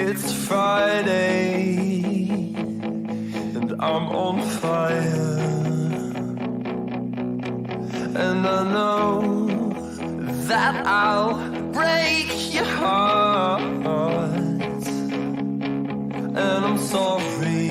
It's Friday and I'm on fire, and I know that I'll break your heart, and I'm sorry,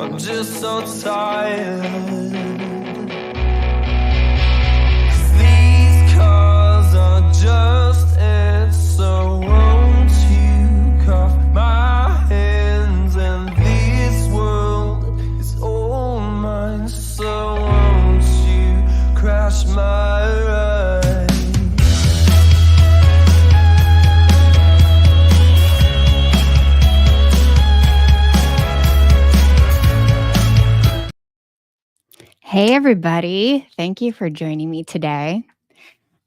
I'm just so tired. These cars are just it, so won't you cuff my hands? And this world is all mine, so won't you crash my ride? Hey, everybody. Thank you for joining me today.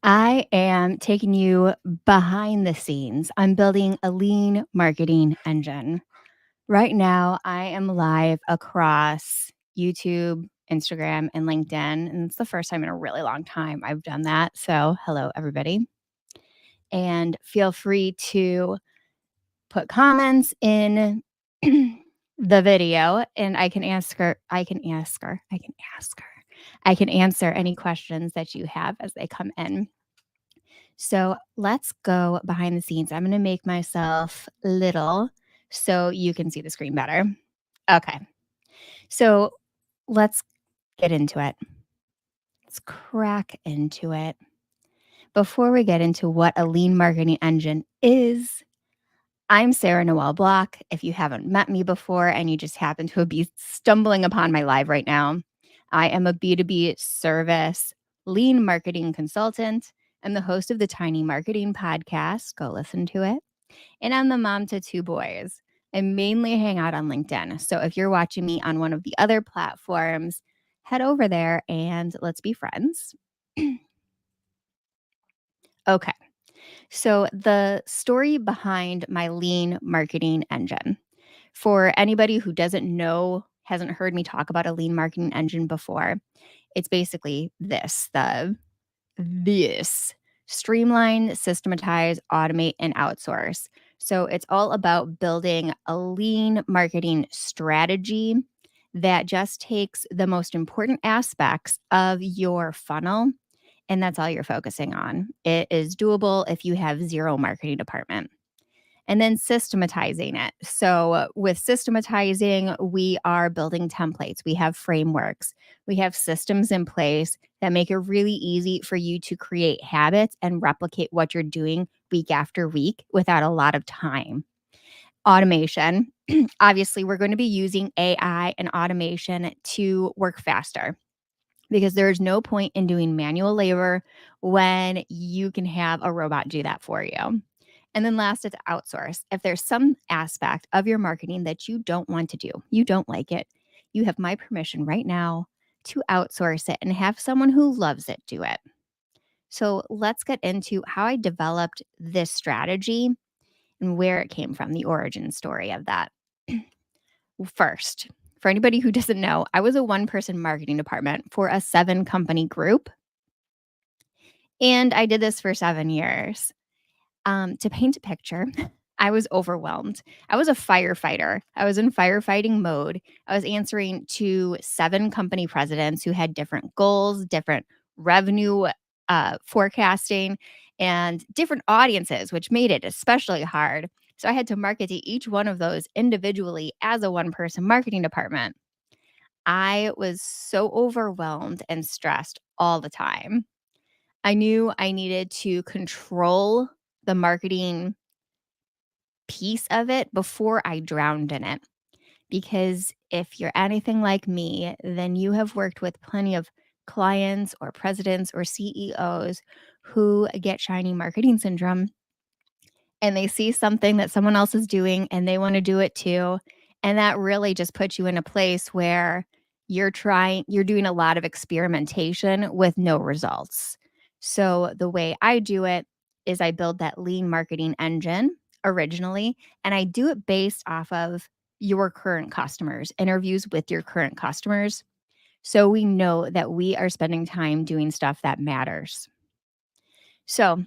I am taking you behind the scenes. I'm building a lean marketing engine. Right now, I am live across YouTube, Instagram, and LinkedIn. And it's the first time in a really long time I've done that. So, hello, everybody. And feel free to put comments in the video and I can answer any questions that you have as they come in. So let's go behind the scenes. I'm going to make myself little so you can see the screen better. Okay. So let's get into it. Let's crack into it. Before we get into what a lean marketing engine is, I'm Sarah Noel Block. If you haven't met me before and you just happen to be stumbling upon my live right now, I am a B2B service lean marketing consultant. I'm the host of the Tiny Marketing Podcast. Go listen to it. And I'm the mom to 2 boys. I mainly hang out on LinkedIn. So if you're watching me on one of the other platforms, head over there and let's be friends. Okay. So, the story behind my lean marketing engine. For anybody who doesn't know, hasn't heard me talk about a lean marketing engine before, it's basically this streamline, systematize, automate, and outsource. So, it's all about building a lean marketing strategy that just takes the most important aspects of your funnel and that's all you're focusing on. It is doable if you have 0 marketing department. And then systematizing it. So, with systematizing, we are building templates, we have frameworks, we have systems in place that make it really easy for you to create habits and replicate what you're doing week after week without a lot of time. Automation. Obviously, we're going to be using AI and automation to work faster, because there's no point in doing manual labor when you can have a robot do that for you. And then last, it's outsource. If there's some aspect of your marketing that you don't want to do, you don't like it, you have my permission right now to outsource it and have someone who loves it do it. So let's get into how I developed this strategy and where it came from, the origin story of that. First, for anybody who doesn't know, I was a 1-person marketing department for a 7-company group. And I did this for 7 years. To paint a picture, I was overwhelmed. I was a firefighter. I was in firefighting mode. I was answering to 7 company presidents who had different goals, different revenue forecasting, and different audiences, which made it especially hard. So I had to market to each one of those individually as a 1-person marketing department. I was so overwhelmed and stressed all the time. I knew I needed to control the marketing piece of it before I drowned in it. Because if you're anything like me, then you have worked with plenty of clients or presidents or CEOs who get shiny marketing syndrome and they see something that someone else is doing and they want to do it too. And that really just puts you in a place where you're doing a lot of experimentation with no results. So the way I do it is I build that lean marketing engine originally, and I do it based off of your current customers, interviews with your current customers. So we know that we are spending time doing stuff that matters. So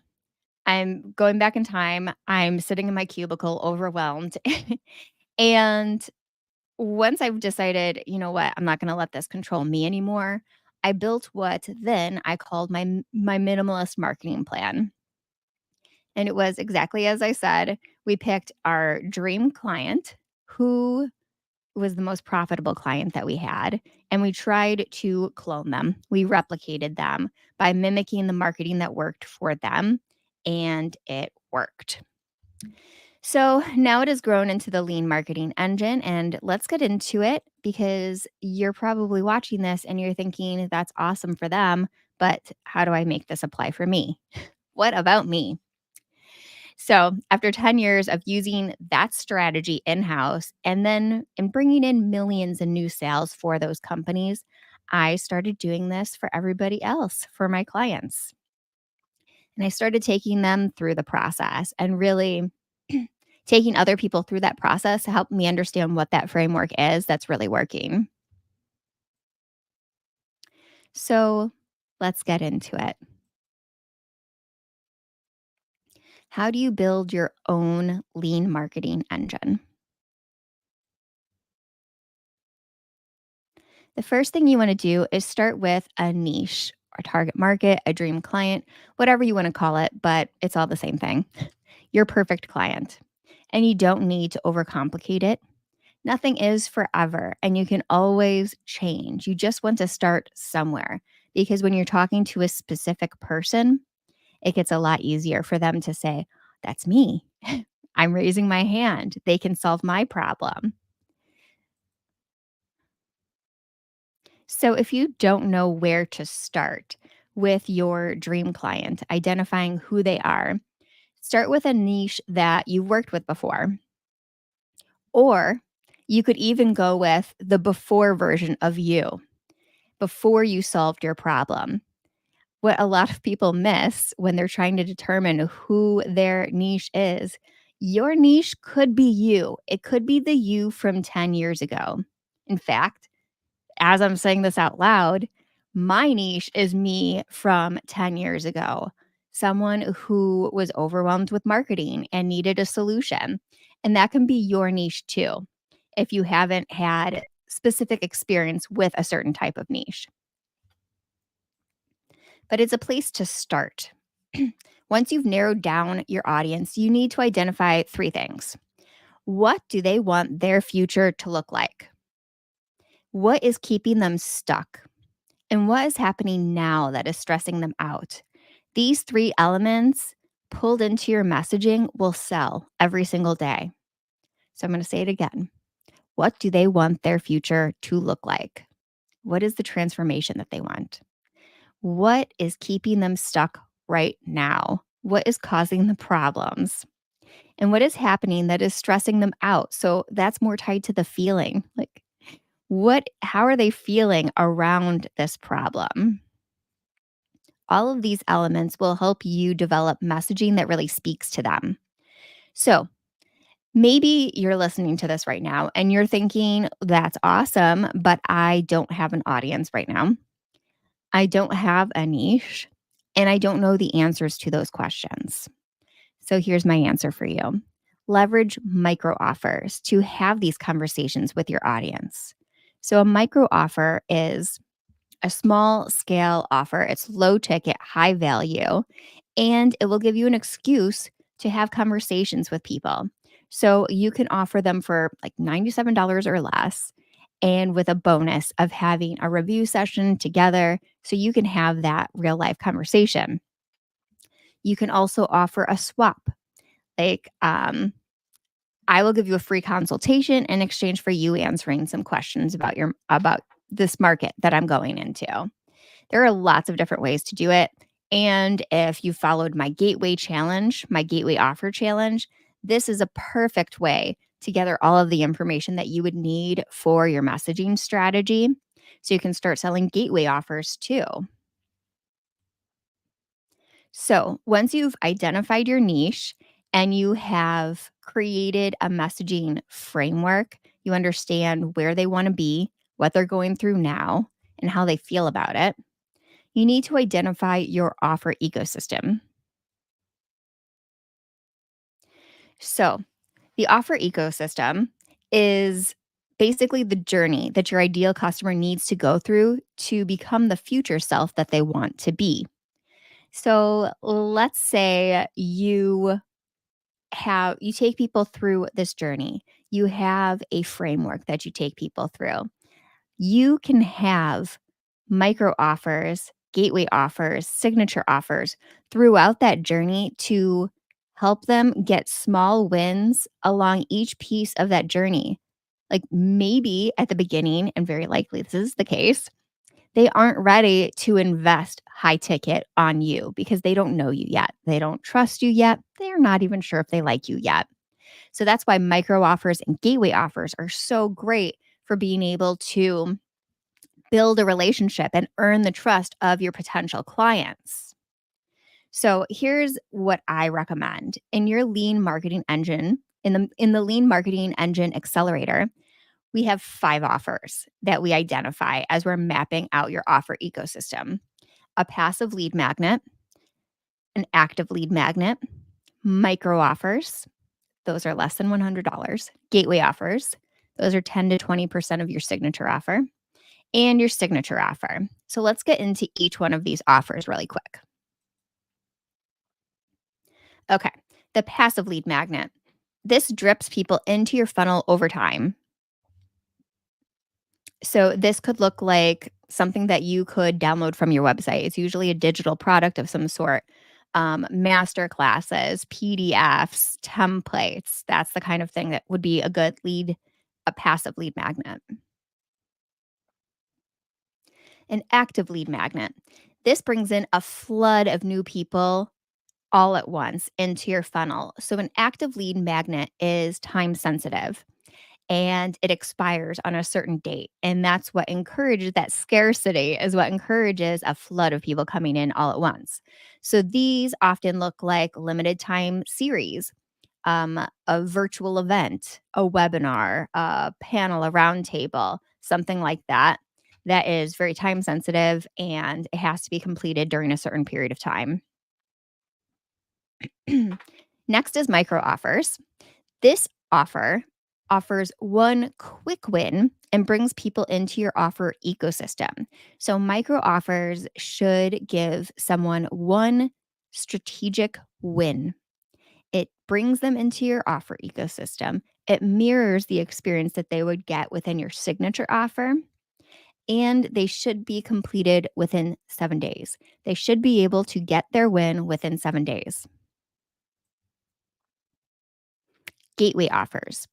I'm going back in time. I'm sitting in my cubicle overwhelmed. And once I've decided, you know what, I'm not going to let this control me anymore, I built what then I called my minimalist marketing plan. And it was exactly as I said. We picked our dream client who was the most profitable client that we had, and we tried to clone them. We replicated them by mimicking the marketing that worked for them, and it worked. So now it has grown into the lean marketing engine, and let's get into it because you're probably watching this and you're thinking, that's awesome for them, but how do I make this apply for me? What about me? So, after 10 years of using that strategy in house and then and bringing in millions in new sales for those companies, I started doing this for everybody else, for my clients. And I started taking them through the process and really taking other people through that process to help me understand what that framework is that's really working. So, let's get into it. How do you build your own lean marketing engine? The first thing you want to do is start with a niche or target market, a dream client, whatever you want to call it, but it's all the same thing. Your perfect client. And you don't need to overcomplicate it. Nothing is forever, and you can always change. You just want to start somewhere because when you're talking to a specific person, it gets a lot easier for them to say, that's me. I'm raising my hand. They can solve my problem. So, if you don't know where to start with your dream client, identifying who they are, start with a niche that you've worked with before. Or you could even go with the before version of you, before you solved your problem. What a lot of people miss when they're trying to determine who their niche is, your niche could be you. It could be the you from 10 years ago. In fact, as I'm saying this out loud, my niche is me from 10 years ago, someone who was overwhelmed with marketing and needed a solution. And that can be your niche too, if you haven't had specific experience with a certain type of niche. But it's a place to start. Once you've narrowed down your audience, you need to identify three things. What do they want their future to look like? What is keeping them stuck? And what is happening now that is stressing them out? These three elements pulled into your messaging will sell every single day. So I'm going to say it again. What do they want their future to look like? What is the transformation that they want? What is keeping them stuck right now? What is causing the problems? And what is happening that is stressing them out? So that's more tied to the feeling. Like, how are they feeling around this problem? All of these elements will help you develop messaging that really speaks to them. So, maybe you're listening to this right now and you're thinking, that's awesome, but I don't have an audience right now. I don't have a niche and I don't know the answers to those questions. So, here's my answer for you: leverage micro offers to have these conversations with your audience. So, a micro offer is a small scale offer. It's low ticket, high value, and it will give you an excuse to have conversations with people. So you can offer them for like $97 or less, and with a bonus of having a review session together so you can have that real life conversation. You can also offer a swap. Like, I will give you a free consultation in exchange for you answering some questions about this market that I'm going into. There are lots of different ways to do it. And if you followed my Gateway Challenge, my Gateway Offer Challenge, this is a perfect way to gather all of the information that you would need for your messaging strategy. So you can start selling gateway offers too. So once you've identified your niche and you have created a messaging framework, you understand where they want to be, what they're going through now, and how they feel about it. You need to identify your offer ecosystem. So, the offer ecosystem is basically the journey that your ideal customer needs to go through to become the future self that they want to be. So, let's say you take people through this journey. You have a framework that you take people through. You can have micro offers, gateway offers, signature offers throughout that journey to help them get small wins along each piece of that journey. Like maybe at the beginning, and very likely this is the case, they aren't ready to invest high ticket on you because they don't know you yet. They don't trust you yet. They're not even sure if they like you yet. So that's why micro offers and gateway offers are so great for being able to build a relationship and earn the trust of your potential clients. So here's what I recommend. In your lean marketing engine, in the lean marketing engine accelerator, we have 5 offers that we identify as we're mapping out your offer ecosystem. A passive lead magnet, an active lead magnet, micro offers, those are less than $100, gateway offers, those are 10 to 20% of your signature offer, and your signature offer. So let's get into each one of these offers really quick. Okay, the passive lead magnet. This drips people into your funnel over time. So this could look like something that you could download from your website. It's usually a digital product of some sort. Master classes, PDFs, templates. That's the kind of thing that would be a good lead, a passive lead magnet. An active lead magnet. This brings in a flood of new people all at once into your funnel. So, an active lead magnet is time sensitive and it expires on a certain date. And that's what encourages that scarcity, is what encourages a flood of people coming in all at once. So, these often look like limited time series. A virtual event, a webinar, a panel, a roundtable, something like that. That is very time sensitive and it has to be completed during a certain period of time. Next is micro offers. This offer offers one quick win and brings people into your offer ecosystem. So, micro offers should give someone one strategic win. It brings them into your offer ecosystem. It mirrors the experience that they would get within your signature offer, and they should be completed within 7 days. They should be able to get their win within 7 days. Gateway offers.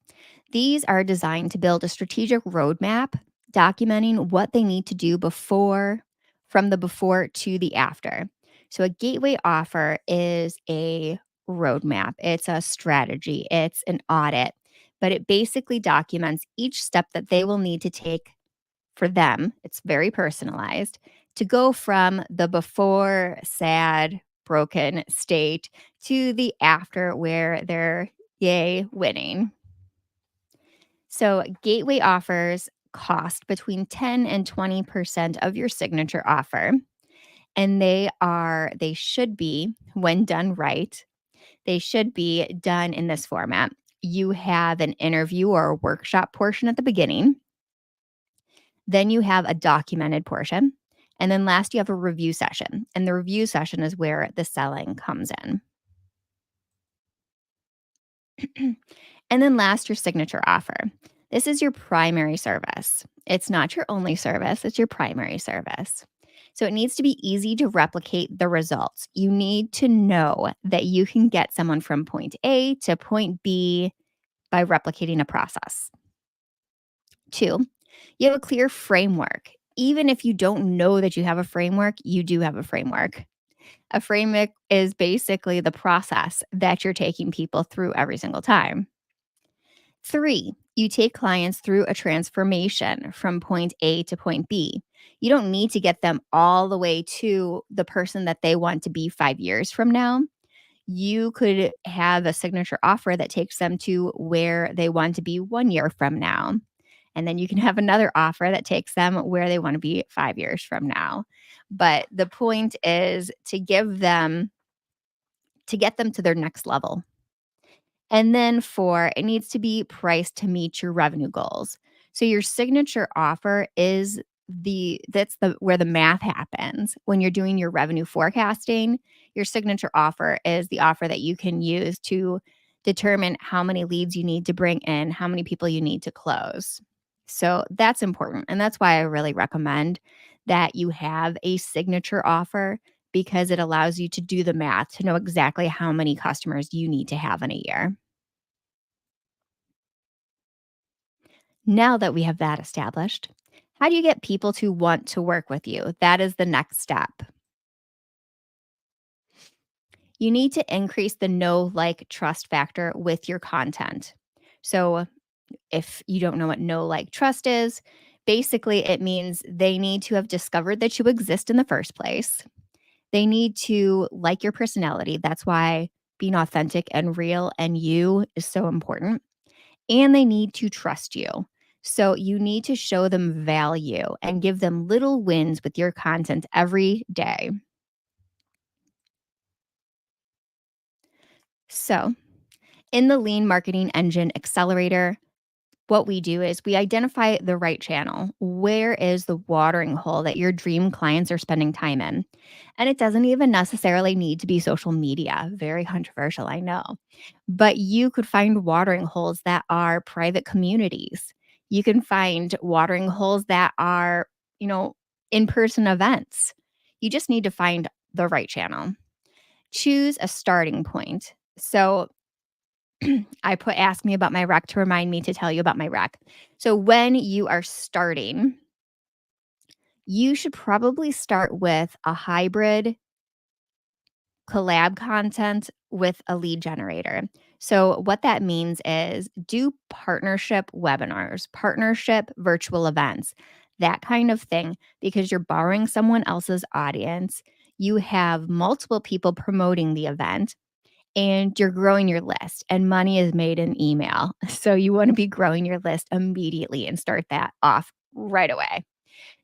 These are designed to build a strategic roadmap documenting what they need to do from the before to the after. So, a gateway offer is a roadmap, it's a strategy, it's an audit, but it basically documents each step that they will need to take for them. It's very personalized to go from the before sad, broken state to the after where they're yay winning. So, gateway offers cost between 10 and 20% of your signature offer. And they should be, when done right, they should be done in this format. You have an interview or a workshop portion at the beginning, then you have a documented portion, and then last you have a review session. And the review session is where the selling comes in. And then last, your signature offer. This is your primary service. It's not your only service, it's your primary service. So it needs to be easy to replicate the results. You need to know that you can get someone from point A to point B by replicating a process. Two, you have a clear framework. Even if you don't know that you have a framework, you do have a framework. A framework is basically the process that you're taking people through every single time. Three, you take clients through a transformation from point A to point B. You don't need to get them all the way to the person that they want to be 5 years from now. You could have a signature offer that takes them to where they want to be 1 year from now. And then you can have another offer that takes them where they want to be 5 years from now. But the point is to get them to their next level. And then 4, it needs to be priced to meet your revenue goals. So your signature offer is that's the where the math happens. When you're doing your revenue forecasting, your signature offer is the offer that you can use to determine how many leads you need to bring in, how many people you need to close. So that's important. And that's why I really recommend that you have a signature offer because it allows you to do the math to know exactly how many customers you need to have in a year. Now that we have that established, how do you get people to want to work with you? That is the next step. You need to increase the know, like, trust factor with your content. So, if you don't know what know, like, trust is, basically it means they need to have discovered that you exist in the first place. They need to like your personality. That's why being authentic and real and you is so important. And they need to trust you. So you need to show them value and give them little wins with your content every day. So, in the Lean Marketing Engine Accelerator, what we do is we identify the right channel. Where is the watering hole that your dream clients are spending time in? And it doesn't even necessarily need to be social media. Very controversial, I know. But you could find watering holes that are private communities. You can find watering holes that are, you know, in person events. You just need to find the right channel. Choose a starting point. So I put ask me about my rec to remind me to tell you about my rec. So when you are starting, you should probably start with a hybrid collab content with a lead generator. So what that means is do partnership webinars, partnership virtual events, that kind of thing, because you're borrowing someone else's audience. You have multiple people promoting the event and you're growing your list, and money is made in email. So you want to be growing your list immediately and start that off right away.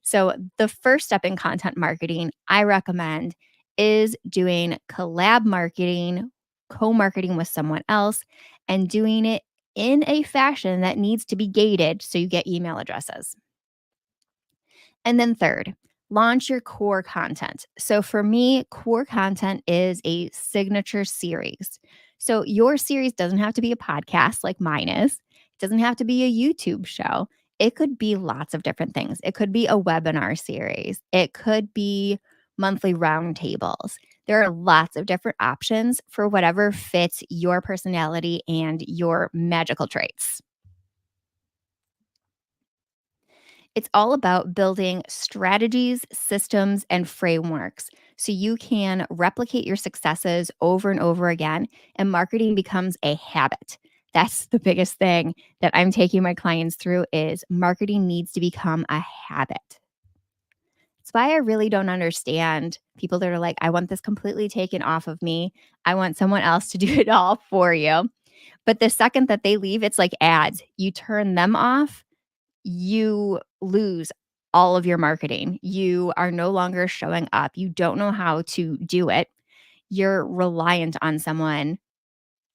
So the first step in content marketing I recommend is doing collab marketing, co-marketing with someone else, and doing it in a fashion that needs to be gated so you get email addresses. And then third, launch your core content. So for me, core content is a signature series. So your series doesn't have to be a podcast like mine is. It doesn't have to be a YouTube show. It could be lots of different things. It could be a webinar series. It could be monthly roundtables. There are lots of different options for whatever fits your personality and your magical traits. It's all about building strategies, systems, and frameworks so you can replicate your successes over and over again, and marketing becomes a habit. That's the biggest thing that I'm taking my clients through is marketing needs to become a habit. It's why I really don't understand people that are like, I want this completely taken off of me. I want someone else to do it all for you. But the second that they leave, it's like ads. You turn them off, you lose all of your marketing. You are no longer showing up. You don't know how to do it. You're reliant on someone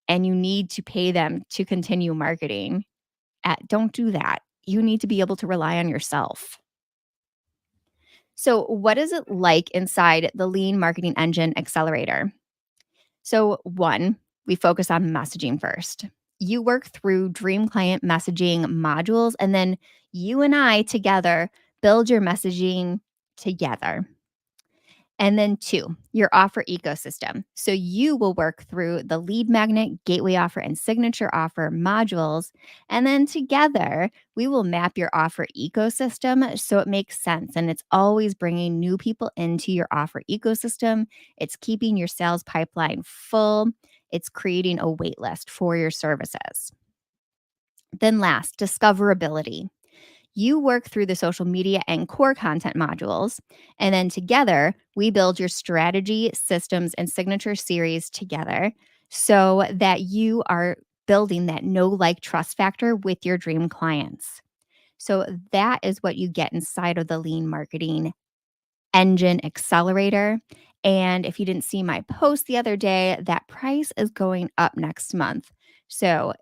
and you need to pay them to continue marketing. Don't do that. You need to be able to rely on yourself. So, what is it like inside the Lean Marketing Engine Accelerator? So, one, we focus on messaging first. You work through dream client messaging modules, and then you and I together build your messaging together. And then two, your offer ecosystem. So you will work through the lead magnet, gateway offer, and signature offer modules. And then together, we will map your offer ecosystem so it makes sense. And it's always bringing new people into your offer ecosystem. It's keeping your sales pipeline full. It's creating a wait list for your services. Then last, discoverability. You work through the social media and core content modules, and then together we build your strategy, systems, and signature series together so that you are building that know, like, trust factor with your dream clients. So that is what you get inside of the Lean Marketing Engine Accelerator. And if you didn't see my post the other day, that price is going up next month. So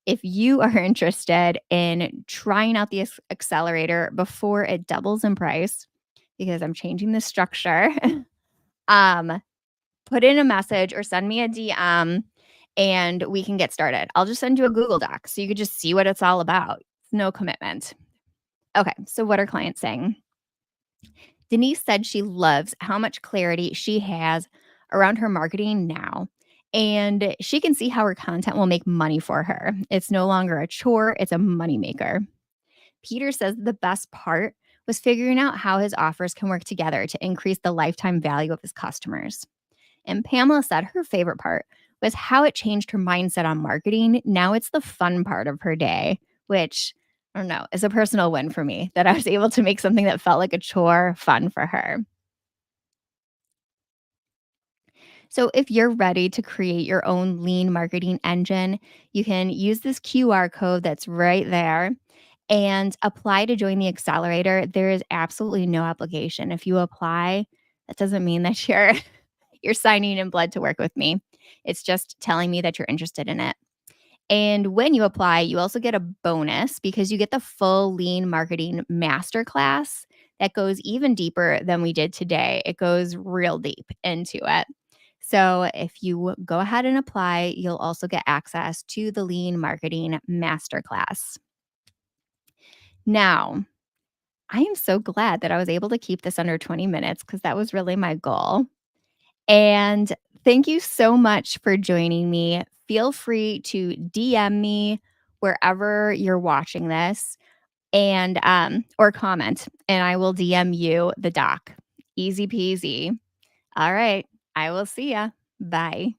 if you are interested in trying out the accelerator before it doubles in price, because I'm changing the structure, um, put in a message or send me a DM and we can get started. I'll just send you a Google Doc so you could just see what it's all about. No commitment. Okay, so what are clients saying? Denise said she loves how much clarity she has around her marketing now. And she can see how her content will make money for her. It's no longer a chore, it's a moneymaker. Peter says the best part was figuring out how his offers can work together to increase the lifetime value of his customers. And Pamela said her favorite part was how it changed her mindset on marketing. Now it's the fun part of her day, which I don't know, is a personal win for me that I was able to make something that felt like a chore fun for her. So, if you're ready to create your own lean marketing engine, you can use this QR code that's right there and apply to join the accelerator. There is absolutely no obligation. If you apply, that doesn't mean that you're signing in blood to work with me. It's just telling me that you're interested in it. And when you apply, you also get a bonus because you get the full lean marketing masterclass that goes even deeper than we did today. It goes real deep into it. So if you go ahead and apply, you'll also get access to the lean marketing masterclass. Now, I am so glad that I was able to keep this under 20 minutes because that was really my goal. And thank you so much for joining me. Feel free to DM me wherever you're watching this and or comment and I will DM you the doc. Easy peasy. All right. I will see ya. Bye.